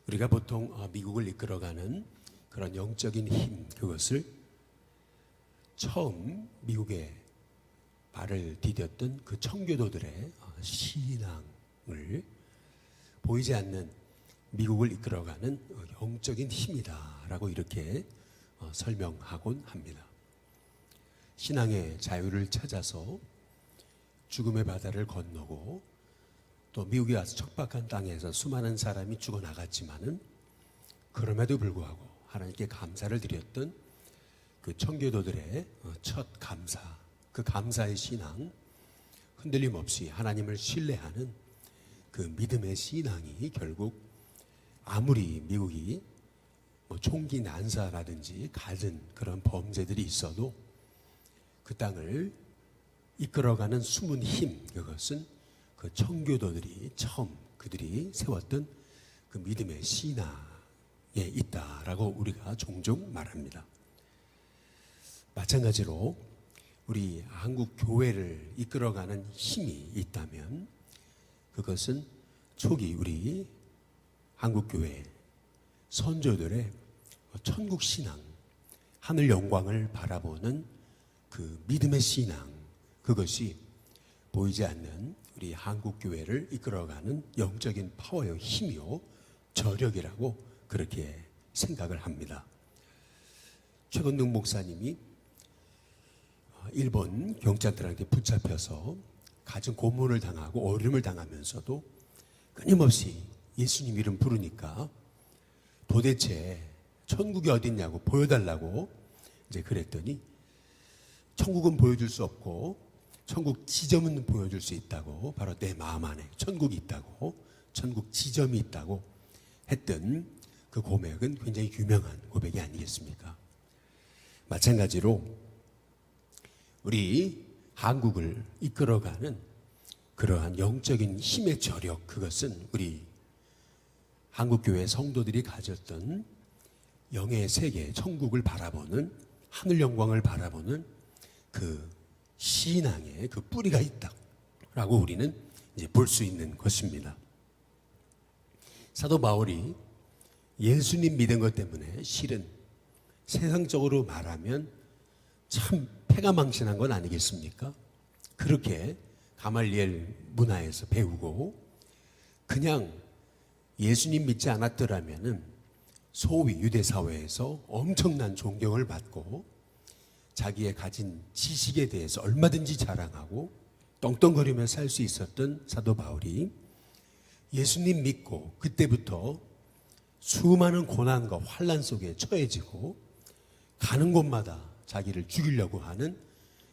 우리가 보통 미국을 이끌어가는 그런 영적인 힘, 그것을 처음 미국에 발을 디뎠던 그 청교도들의 신앙을 보이지 않는 미국을 이끌어가는 영적인 힘이다라고 이렇게 설명하곤 합니다. 신앙의 자유를 찾아서 죽음의 바다를 건너고 또 미국에 와서 척박한 땅에서 수많은 사람이 죽어나갔지만은 그럼에도 불구하고 하나님께 감사를 드렸던 그 청교도들의 첫 감사, 그 감사의 신앙, 흔들림 없이 하나님을 신뢰하는 그 믿음의 신앙이 결국 아무리 미국이 총기 난사라든지 갖은 그런 범죄들이 있어도 그 땅을 이끌어가는 숨은 힘, 그것은 그 청교도들이 처음 그들이 세웠던 그 믿음의 신앙에 있다라고 우리가 종종 말합니다. 마찬가지로 우리 한국 교회를 이끌어가는 힘이 있다면 그것은 초기 우리 한국 교회 선조들의 천국 신앙, 하늘 영광을 바라보는 그 믿음의 신앙, 그것이 보이지 않는 우리 한국 교회를 이끌어가는 영적인 파워요, 힘이요, 저력이라고 그렇게 생각을 합니다. 최건능 목사님이 일본 경찰들한테 붙잡혀서 갖은 고문을 당하고 어려움을 당하면서도 끊임없이 예수님 이름 부르니까 도대체 천국이 어딨냐고 보여달라고 이제 그랬더니 천국은 보여줄 수 없고 천국 지점은 보여줄 수 있다고, 바로 내 마음 안에 천국이 있다고, 천국 지점이 있다고 했던 그 고백은 굉장히 유명한 고백이 아니겠습니까? 마찬가지로 우리 한국을 이끌어가는 그러한 영적인 힘의 저력, 그것은 우리 한국교회 성도들이 가졌던 영의 세계, 천국을 바라보는, 하늘 영광을 바라보는 그 신앙의 그 뿌리가 있다라고 우리는 이제 볼 수 있는 것입니다. 사도 바울이 예수님 믿은 것 때문에 실은 세상적으로 말하면 참 패가망신한 건 아니겠습니까? 그렇게 가말리엘 문화에서 배우고 그냥 예수님 믿지 않았더라면은 소위 유대 사회에서 엄청난 존경을 받고 자기의 가진 지식에 대해서 얼마든지 자랑하고 떵떵거리며 살 수 있었던 사도 바울이 예수님 믿고 그때부터 수많은 고난과 환난 속에 처해지고 가는 곳마다 자기를 죽이려고 하는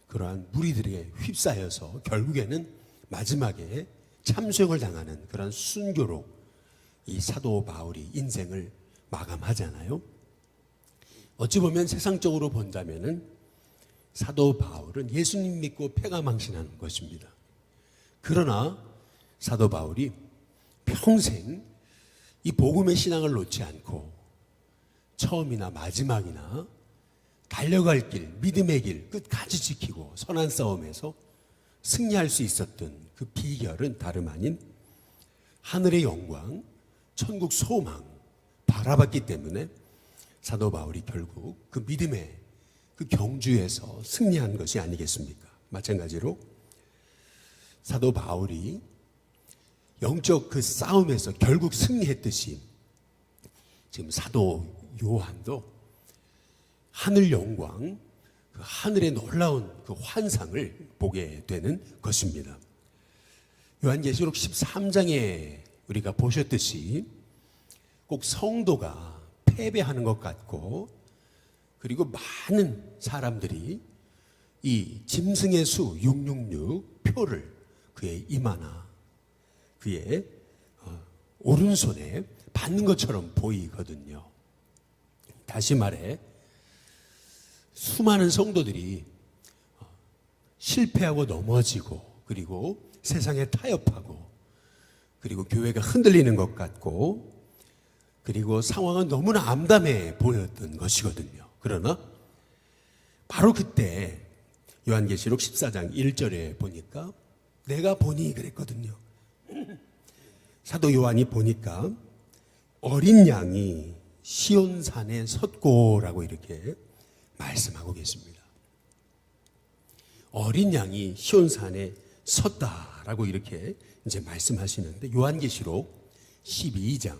그러한 무리들에게 휩싸여서 결국에는 마지막에 참수형을 당하는 그런 순교로 이 사도 바울이 인생을 마감하잖아요. 어찌 보면 세상적으로 본다면은 사도 바울은 예수님 믿고 패가망신하는 것입니다. 그러나 사도 바울이 평생 이 복음의 신앙을 놓지 않고 처음이나 마지막이나 달려갈 길, 믿음의 길 끝까지 지키고 선한 싸움에서 승리할 수 있었던 그 비결은 다름 아닌 하늘의 영광, 천국 소망 바라봤기 때문에 사도 바울이 결국 그 믿음의 그 경주에서 승리한 것이 아니겠습니까? 마찬가지로 사도 바울이 영적 그 싸움에서 결국 승리했듯이 지금 사도 요한도 하늘 영광, 그 하늘의 놀라운 그 환상을 보게 되는 것입니다. 요한계시록 13장에 우리가 보셨듯이 꼭 성도가 패배하는 것 같고 그리고 많은 사람들이 이 짐승의 수 666 표를 그의 이마나 그의 오른손에 받는 것처럼 보이거든요. 다시 말해 수많은 성도들이 실패하고 넘어지고 그리고 세상에 타협하고 그리고 교회가 흔들리는 것 같고 그리고 상황은 너무나 암담해 보였던 것이거든요. 그러나 바로 그때 요한계시록 14장 1절에 보니까 내가 보니 그랬거든요. 사도 요한이 보니까 어린 양이 시온산에 섰고라고 이렇게 말씀하고 계십니다. 어린 양이 시온산에 섰다라고 이렇게 이제 말씀하시는데, 요한계시록 12장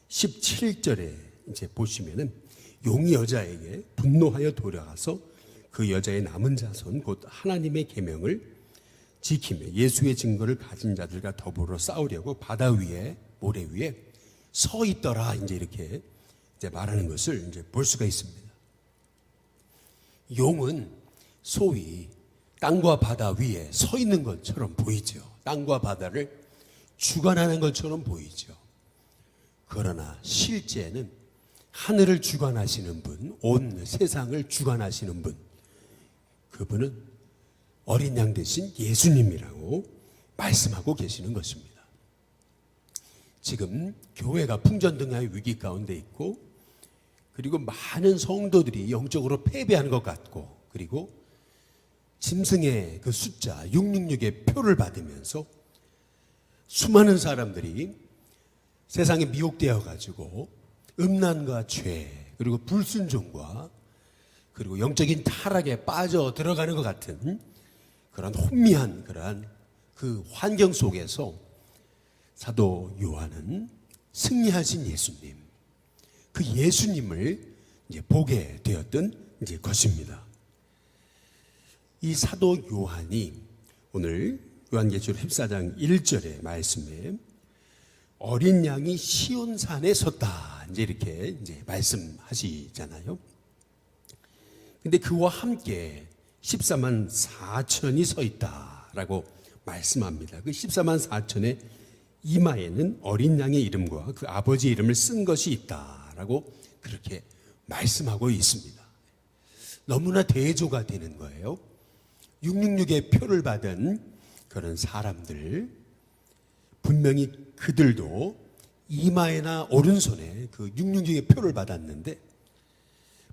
17절에 이제 보시면은 용이 여자에게 분노하여 돌아가서 그 여자의 남은 자손 곧 하나님의 계명을 지키며 예수의 증거를 가진 자들과 더불어 싸우려고 바다 위에 모래 위에 서 있더라, 이제 이렇게 이제 말하는 것을 이제 볼 수가 있습니다. 용은 소위 땅과 바다 위에 서 있는 것처럼 보이죠. 땅과 바다를 주관하는 것처럼 보이죠. 그러나 실제는 하늘을 주관하시는 분, 온 세상을 주관하시는 분, 그분은 어린 양 대신 예수님이라고 말씀하고 계시는 것입니다. 지금 교회가 풍전등화의 위기 가운데 있고, 그리고 많은 성도들이 영적으로 패배하는 것 같고, 그리고 짐승의 그 숫자 666의 표를 받으면서 수많은 사람들이 세상에 미혹되어 가지고 음란과 죄, 그리고 불순종과 그리고 영적인 타락에 빠져 들어가는 것 같은 그런 혼미한 그러한 그 환경 속에서 사도 요한은 승리하신 예수님, 그 예수님을 이제 보게 되었던 이제 것입니다. 이 사도 요한이 오늘 요한계시록 14장 1절의 말씀에 어린 양이 시온산에 섰다, 이제 이렇게 이제 말씀하시잖아요. 근데 그와 함께 14만 4천이 서 있다라고 말씀합니다. 그 14만 4천의 이마에는 어린 양의 이름과 그 아버지의 이름을 쓴 것이 있다라고 그렇게 말씀하고 있습니다. 너무나 대조가 되는 거예요. 666의 표를 받은 그런 사람들, 분명히 그들도 이마에나 오른손에 그 666의 표를 받았는데,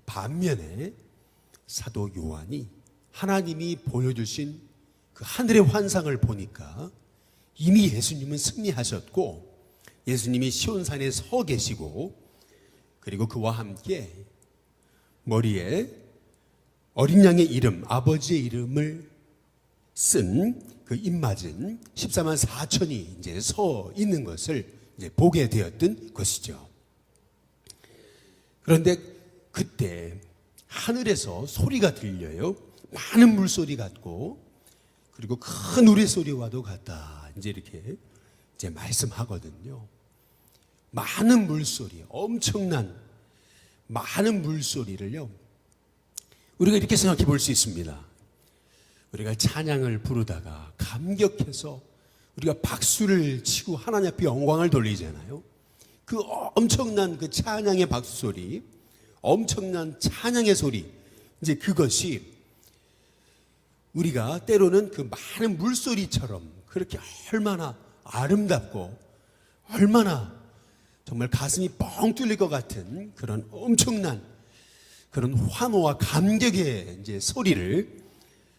반면에 사도 요한이 하나님이 보여주신 그 하늘의 환상을 보니까 이미 예수님은 승리하셨고, 예수님이 시온산에 서 계시고, 그리고 그와 함께 머리에 어린 양의 이름, 아버지의 이름을 쓴 그 입맞은 14만 4천이 이제 서 있는 것을 이제 보게 되었던 것이죠. 그런데 그때 하늘에서 소리가 들려요. 많은 물소리 같고, 그리고 큰 우레소리와도 같다, 이제 이렇게 이제 말씀하거든요. 많은 물소리, 엄청난 많은 물소리를요, 우리가 이렇게 생각해 볼 수 있습니다. 우리가 찬양을 부르다가 감격해서 우리가 박수를 치고 하나님 앞에 영광을 돌리잖아요. 그 엄청난 그 찬양의 박수 소리, 엄청난 찬양의 소리, 이제 그것이 우리가 때로는 그 많은 물소리처럼 그렇게 얼마나 아름답고 얼마나 정말 가슴이 뻥 뚫릴 것 같은 그런 엄청난 그런 환호와 감격의 이제 소리를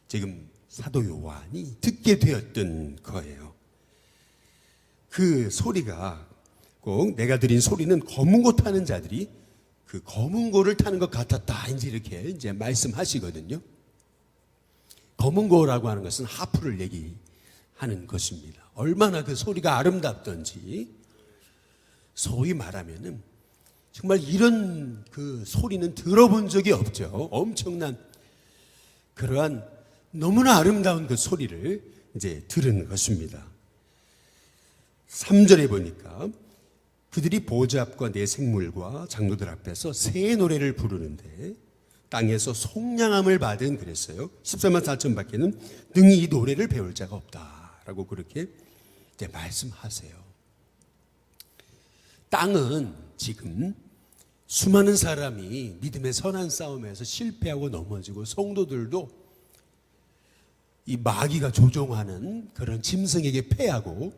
지금 사도 요한이 듣게 되었던 거예요. 그 소리가 꼭 내가 들은 소리는 검은 고 타는 자들이 그 검은 고를 타는 것 같았다, 이제 이렇게 이제 말씀하시거든요. 검은 고라고 하는 것은 하프를 얘기하는 것입니다. 얼마나 그 소리가 아름답던지, 소위 말하면은 정말 이런 그 소리는 들어본 적이 없죠. 엄청난 그러한 너무나 아름다운 그 소리를 이제 들은 것입니다. 3절에 보니까 그들이 보좌 앞과 네 생물과 장로들 앞에서 새 노래를 부르는데 땅에서 속량함을 받은, 그랬어요. 14만 4천 밖에는 능히 이 노래를 배울 자가 없다라고 그렇게 이제 말씀하세요. 땅은 지금 수많은 사람이 믿음의 선한 싸움에서 실패하고 넘어지고, 성도들도 이 마귀가 조종하는 그런 짐승에게 패하고,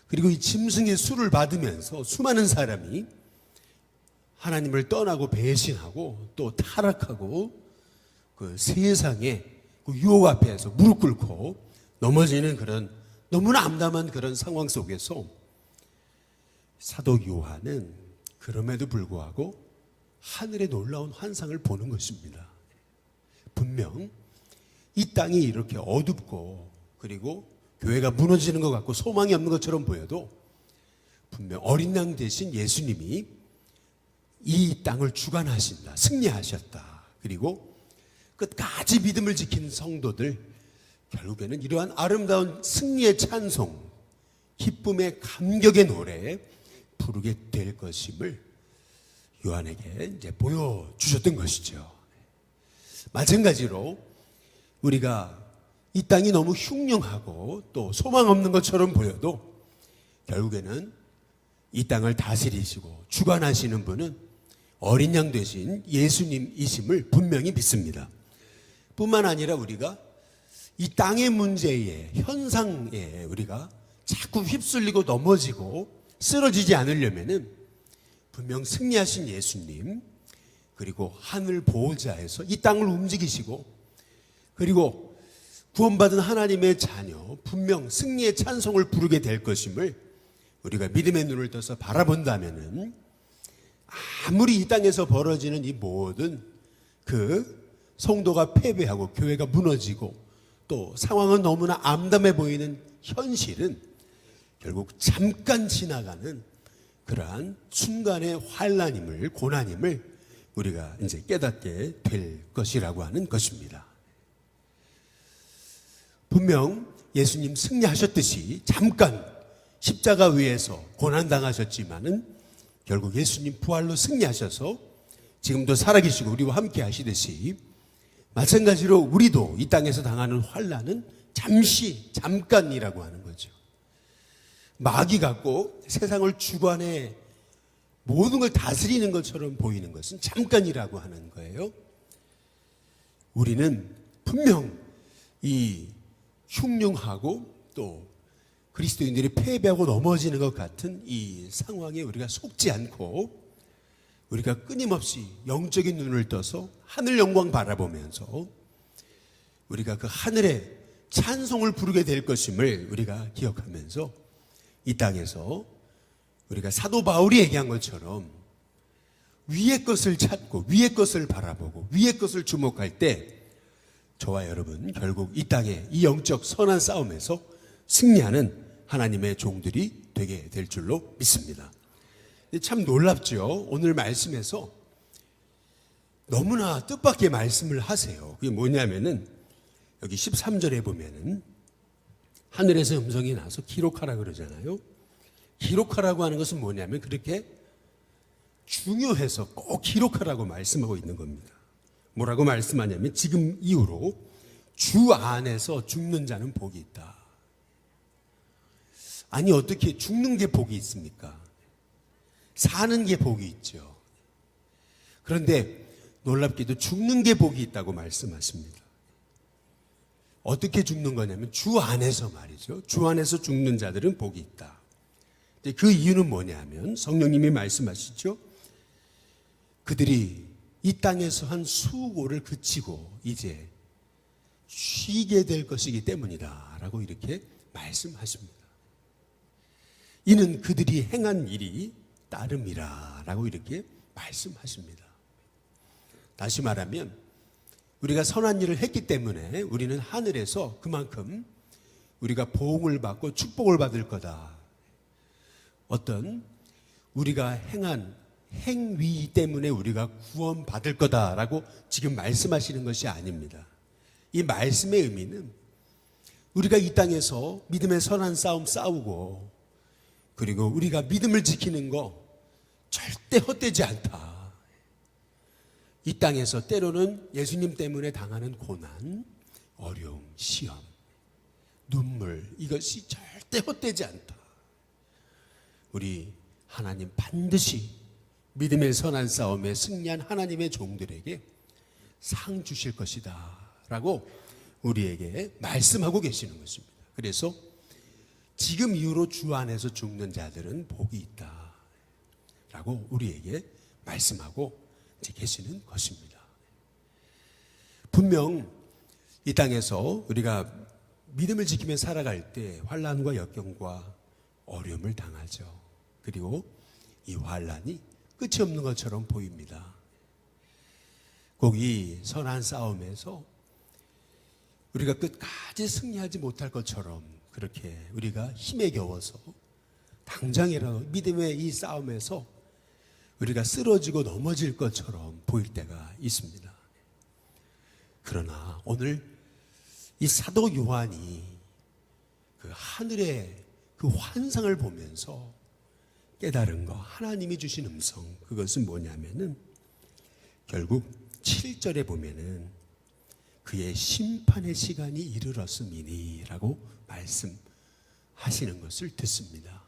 그리고 이 짐승의 수를 받으면서 수많은 사람이 하나님을 떠나고 배신하고 또 타락하고 그 세상의 그 유혹 앞에서 무릎 꿇고 넘어지는 그런 너무나 암담한 그런 상황 속에서 사도 요한은 그럼에도 불구하고 하늘의 놀라운 환상을 보는 것입니다. 분명 이 땅이 이렇게 어둡고 그리고 교회가 무너지는 것 같고 소망이 없는 것처럼 보여도 분명 어린 양 대신 예수님이 이 땅을 주관하신다, 승리하셨다. 그리고 끝까지 믿음을 지키는 성도들, 결국에는 이러한 아름다운 승리의 찬송, 기쁨의 감격의 노래 부르게 될 것임을 요한에게 이제 보여주셨던 것이죠. 마찬가지로 우리가 이 땅이 너무 흉흉하고 또 소망 없는 것처럼 보여도 결국에는 이 땅을 다스리시고 주관하시는 분은 어린 양 되신 예수님이심을 분명히 믿습니다. 뿐만 아니라 우리가 이 땅의 문제에, 현상에 우리가 자꾸 휩쓸리고 넘어지고 쓰러지지 않으려면은 분명 승리하신 예수님, 그리고 하늘 보호자에서 이 땅을 움직이시고, 그리고 구원받은 하나님의 자녀, 분명 승리의 찬송을 부르게 될 것임을 우리가 믿음의 눈을 떠서 바라본다면은 아무리 이 땅에서 벌어지는 이 모든 그 성도가 패배하고 교회가 무너지고 또 상황은 너무나 암담해 보이는 현실은 결국 잠깐 지나가는 그러한 순간의 환난임을, 고난임을 우리가 이제 깨닫게 될 것이라고 하는 것입니다. 분명 예수님 승리하셨듯이 잠깐 십자가 위에서 고난당하셨지만은 결국 예수님 부활로 승리하셔서 지금도 살아계시고 우리와 함께 하시듯이 마찬가지로 우리도 이 땅에서 당하는 환난은 잠깐이라고 하는 거죠. 마귀 같고 세상을 주관해 모든 걸 다스리는 것처럼 보이는 것은 잠깐이라고 하는 거예요. 우리는 분명 이 흉흉하고 또 그리스도인들이 패배하고 넘어지는 것 같은 이 상황에 우리가 속지 않고 우리가 끊임없이 영적인 눈을 떠서 하늘 영광 바라보면서 우리가 그 하늘의 찬송을 부르게 될 것임을 우리가 기억하면서 이 땅에서 우리가 사도 바울이 얘기한 것처럼 위의 것을 찾고 위의 것을 바라보고 위의 것을 주목할 때 저와 여러분 결국 이 땅의 이 영적 선한 싸움에서 승리하는 하나님의 종들이 되게 될 줄로 믿습니다. 참 놀랍죠. 오늘 말씀에서 너무나 뜻밖의 말씀을 하세요. 그게 뭐냐면은 여기 13절에 보면은 하늘에서 음성이 나서 기록하라 그러잖아요. 기록하라고 하는 것은 뭐냐면 그렇게 중요해서 꼭 기록하라고 말씀하고 있는 겁니다. 뭐라고 말씀하냐면 지금 이후로 주 안에서 죽는 자는 복이 있다. 아니 어떻게 죽는 게 복이 있습니까? 사는 게 복이 있죠. 그런데 놀랍게도 죽는 게 복이 있다고 말씀하십니다. 어떻게 죽는 거냐면 주 안에서 말이죠. 주 안에서 죽는 자들은 복이 있다. 그 이유는 뭐냐면 성령님이 말씀하시죠. 그들이 이 땅에서 한 수고를 그치고 이제 쉬게 될 것이기 때문이다 라고 이렇게 말씀하십니다. 이는 그들이 행한 일이 따름이라 라고 이렇게 말씀하십니다. 다시 말하면 우리가 선한 일을 했기 때문에 우리는 하늘에서 그만큼 우리가 보응을 받고 축복을 받을 거다. 어떤 우리가 행한 행위 때문에 우리가 구원받을 거다라고 지금 말씀하시는 것이 아닙니다. 이 말씀의 의미는 우리가 이 땅에서 믿음의 선한 싸움 싸우고 그리고 우리가 믿음을 지키는 거 절대 헛되지 않다. 이 땅에서 때로는 예수님 때문에 당하는 고난, 어려움, 시험, 눈물 이것이 절대 헛되지 않다. 우리 하나님 반드시 믿음의 선한 싸움에 승리한 하나님의 종들에게 상 주실 것이다 라고 우리에게 말씀하고 계시는 것입니다. 그래서 지금 이후로 주 안에서 죽는 자들은 복이 있다 라고 우리에게 말씀하고 계시는 것입니다. 분명 이 땅에서 우리가 믿음을 지키며 살아갈 때 환난과 역경과 어려움을 당하죠. 그리고 이 환란이 끝이 없는 것처럼 보입니다. 꼭 이 선한 싸움에서 우리가 끝까지 승리하지 못할 것처럼 그렇게 우리가 힘에 겨워서 당장이라도 믿음의 이 싸움에서 우리가 쓰러지고 넘어질 것처럼 보일 때가 있습니다. 그러나 오늘 이 사도 요한이 그 하늘의 그 환상을 보면서 깨달은 거, 하나님이 주신 음성, 그것은 뭐냐면은 결국 7절에 보면은 그의 심판의 시간이 이르렀음이니 라고 말씀하시는 것을 듣습니다.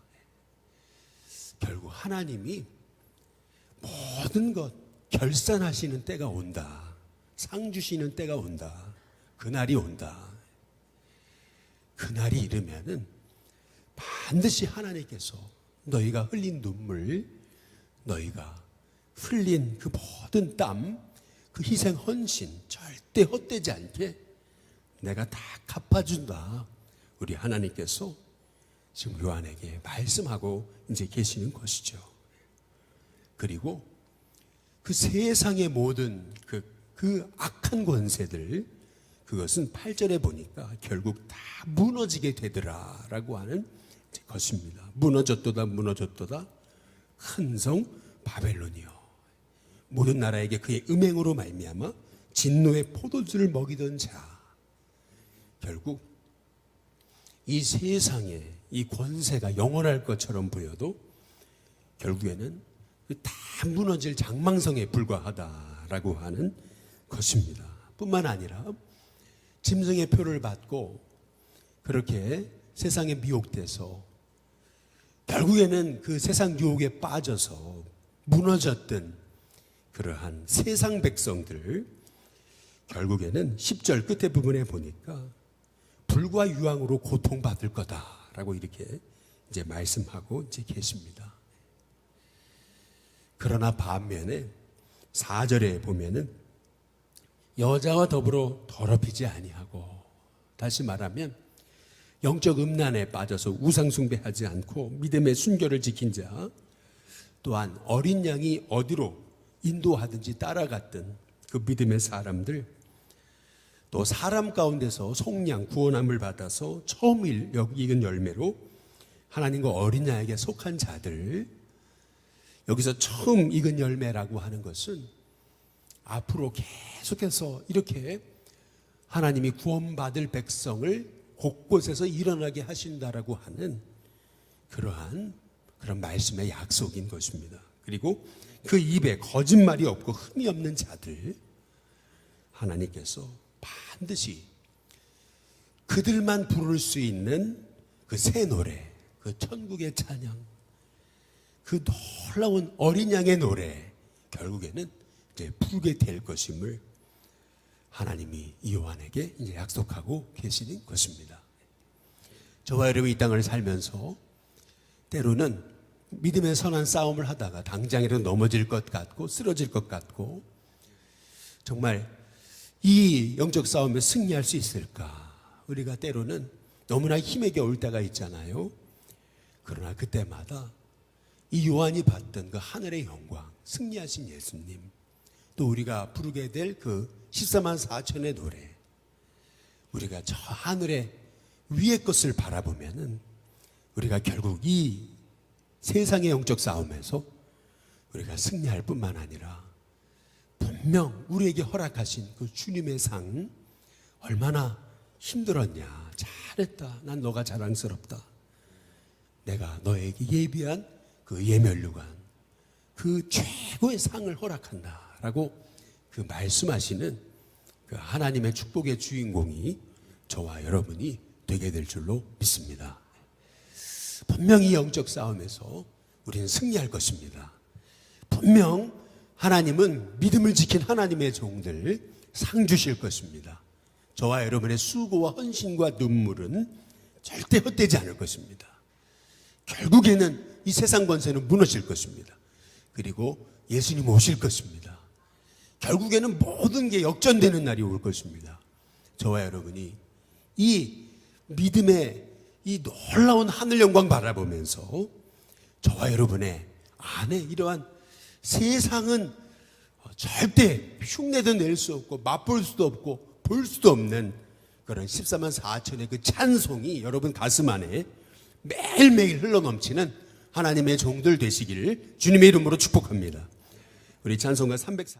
결국 하나님이 모든 것 결산하시는 때가 온다. 상 주시는 때가 온다. 그날이 온다. 그날이 이르면은 반드시 하나님께서 너희가 흘린 눈물, 너희가 흘린 그 모든 땀, 그 희생 헌신 절대 헛되지 않게 내가 다 갚아준다. 우리 하나님께서 지금 요한에게 말씀하고 이제 계시는 것이죠. 그리고 그 세상의 모든 그 악한 권세들, 그것은 8절에 보니까 결국 다 무너지게 되더라라고 하는 것입니다. 무너졌도다 무너졌도다 흔성 바벨론이요. 모든 나라에게 그의 음행으로 말미암아 진노의 포도주를 먹이던 자. 결국 이 세상에 이 권세가 영원할 것처럼 보여도 결국에는 다 무너질 장망성에 불과하다라고 하는 것입니다. 뿐만 아니라 짐승의 표를 받고 그렇게 세상에 미혹돼서 결국에는 그 세상 유혹에 빠져서 무너졌던 그러한 세상 백성들, 결국에는 10절 끝에 부분에 보니까 불과 유황으로 고통받을 거다라고 이렇게 이제 말씀하고 이제 계십니다. 그러나 반면에 4절에 보면은 여자와 더불어 더럽히지 아니하고, 다시 말하면 영적 음란에 빠져서 우상 숭배하지 않고 믿음의 순결을 지킨 자, 또한 어린 양이 어디로 인도하든지 따라갔던 그 믿음의 사람들, 또 사람 가운데서 속량 구원함을 받아서 처음 익은 열매로 하나님과 어린 양에게 속한 자들, 여기서 처음 익은 열매라고 하는 것은 앞으로 계속해서 이렇게 하나님이 구원받을 백성을 곳곳에서 일어나게 하신다라고 하는 그런 말씀의 약속인 것입니다. 그리고 그 입에 거짓말이 없고 흠이 없는 자들, 하나님께서 반드시 그들만 부를 수 있는 그 새 노래, 그 천국의 찬양, 그 놀라운 어린 양의 노래, 결국에는 이제 부르게 될 것임을 하나님이 요한에게 이제 약속하고 계시는 것입니다. 저와 여러분이 이 땅을 살면서 때로는 믿음의 선한 싸움을 하다가 당장이라도 넘어질 것 같고 쓰러질 것 같고, 정말 이 영적 싸움에 승리할 수 있을까? 우리가 때로는 너무나 힘에 겨울 때가 있잖아요. 그러나 그때마다 이 요한이 봤던 그 하늘의 영광, 승리하신 예수님, 또 우리가 부르게 될 그 14만 4천의 노래, 우리가 저 하늘의 위의 것을 바라보면은 우리가 결국 이 세상의 영적 싸움에서 우리가 승리할 뿐만 아니라 분명 우리에게 허락하신 그 주님의 상, 얼마나 힘들었냐, 잘했다, 난 너가 자랑스럽다, 내가 너에게 예비한 그 예면류관, 그 최고의 상을 허락한다라고 그 말씀하시는 그 하나님의 축복의 주인공이 저와 여러분이 되게 될 줄로 믿습니다. 분명히 영적 싸움에서 우리는 승리할 것입니다. 분명 하나님은 믿음을 지킨 하나님의 종들 상 주실 것입니다. 저와 여러분의 수고와 헌신과 눈물은 절대 헛되지 않을 것입니다. 결국에는 이 세상 권세는 무너질 것입니다. 그리고 예수님 오실 것입니다. 결국에는 모든 게 역전되는 날이 올 것입니다. 저와 여러분이 이 믿음의 이 놀라운 하늘 영광 바라보면서 저와 여러분의 안에 이러한 세상은 절대 흉내도 낼 수 없고 맛볼 수도 없고 볼 수도 없는 그런 14만 4천의 그 찬송이 여러분 가슴 안에 매일매일 흘러넘치는 하나님의 종들 되시기를 주님의 이름으로 축복합니다. 우리 찬송가 304